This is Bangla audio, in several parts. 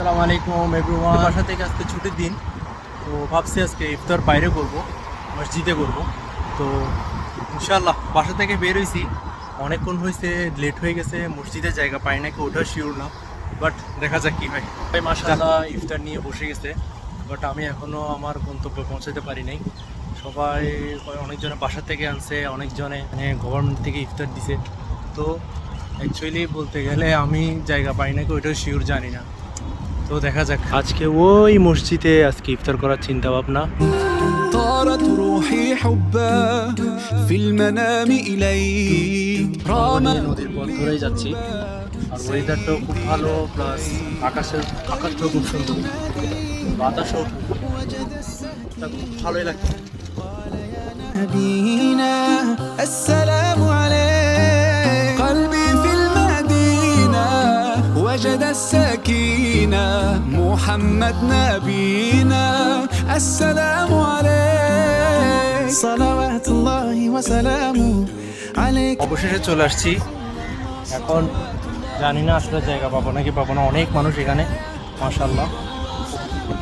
আসসালামু আলাইকুম এভরিওয়ান। বাসা থেকে আজকে ছুটির দিন, তো ভাবছি আজকে ইফতার বাইরে করব, মসজিদে করব। তো ইনশাআল্লাহ বাসা থেকে বের হয়েছি, অনেকক্ষণ হয়েছে, লেট হয়ে গেছে, মসজিদে জায়গা পাই নাকি ওটা শিওর না, বাট দেখা যাক কী হয়। ভাই মাশাআল্লাহ ইফতার নিয়ে বসে গেছে, বাট আমি এখনও আমার গন্তব্যে পৌঁছাতে পারি নাই। সবাই অনেকজনে বাসা থেকে আনছে, অনেকজনে গভর্নমেন্ট থেকে ইফতার দিছে। তো অ্যাকচুয়ালি বলতে গেলে আমি জায়গা পাই নাকি ওইটাও শিওর জানি না। তো দেখা যাক, আজকে ওই মসজিদে আজকে ইফতার করার চিন্তা ভাবনা। طارت روحي حبا في المنام إليك নদীর পথ ধরেই যাচ্ছি, আর ওয়েদারটাও খুব ভালো, প্লাস আকাশটাও খুব সুন্দর, বাতাসও খুব ভালোই লাগছে। نبينا السلام عليك قلبي في المدينة وجد السكينة محمد نبينا السلام عليك صلوات الله وسلامه عليك। অবশেষে চলে আসছি, এখন জানি না আসলে জায়গা পাবো নাকি পাবো না। অনেক মানুষ এখানে মাশাআল্লাহ,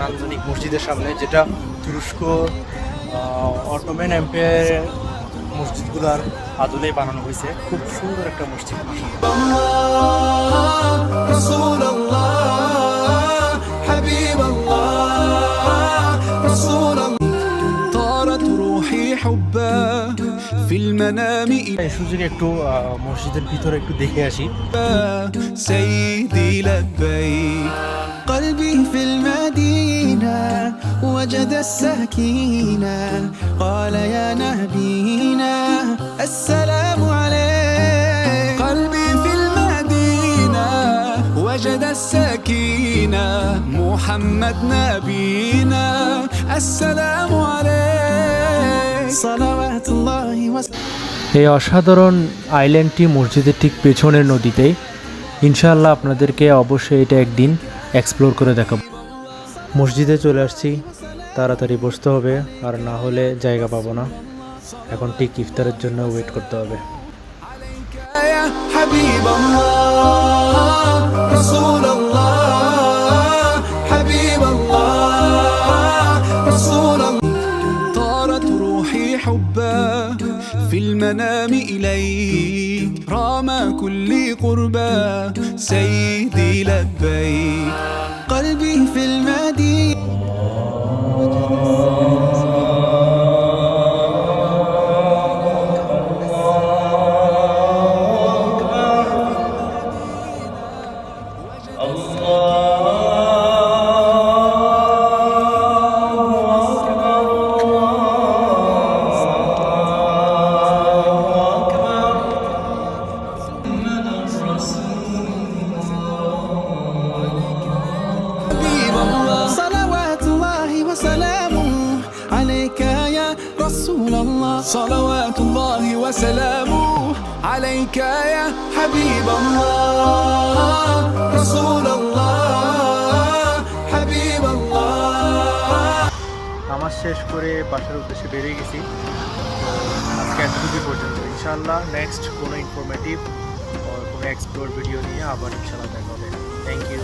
নান্দনিক মসজিদের সামনে, যেটা তুরস্ক অটোম্যান এম্পায়ারের মসজিদগুলোর আদলেই বানানো হয়েছে। খুব সুন্দর একটা মসজিদ رسول الله حبيب الله رسول الله طارت روحي حبا في المنام এই সুযোগে একটু মসজিদের ভিতরে একটু দেখে আসি। سيدي لبيك قلبي في المدينة وجد السكينة قال يا نبينا السلام عليك قلبي في المدينة وجد السكينة محمد نبينا السلام عليك صلوات الله وسلامه। এই অসাধারণ আইল্যান্ডটি মসজিদের ঠিক পেছনের নদীতে। ইনশাআল্লাহ আপনাদেরকে অবশ্যই এটা একদিন এক্সপ্লোর করে দেখাবো। মসজিদে চলে আসছি, তাড়াতাড়ি বসতে হবে, আর না হলে জায়গা পাবো না। এখন ঠিক ইফতারের জন্য ওয়েট করতে হবে। يا حبيب الله رسول الله حبيب الله رسول الله طارت روحي حبا في المنام إليك رام كل قربا سيدي لبيك قلبي في المدينة صلوات الله وسلامه عليك يا رسول الله صلوات الله وسلامه عليك يا حبيب الله رسول الله حبيب الله। নামাজ শেষ করে বাসার উদ্দেশ্যে বেরিয়ে গেছি। তো আজকে এতটুকু পর্যন্ত। ইনশাআল্লাহ নেক্সট কোনো ইনফরমেটিভ কোনো এক্সপ্লোর ভিডিও নিয়ে আবার ইনশাআল্লাহ দেখা হবে। Thank you.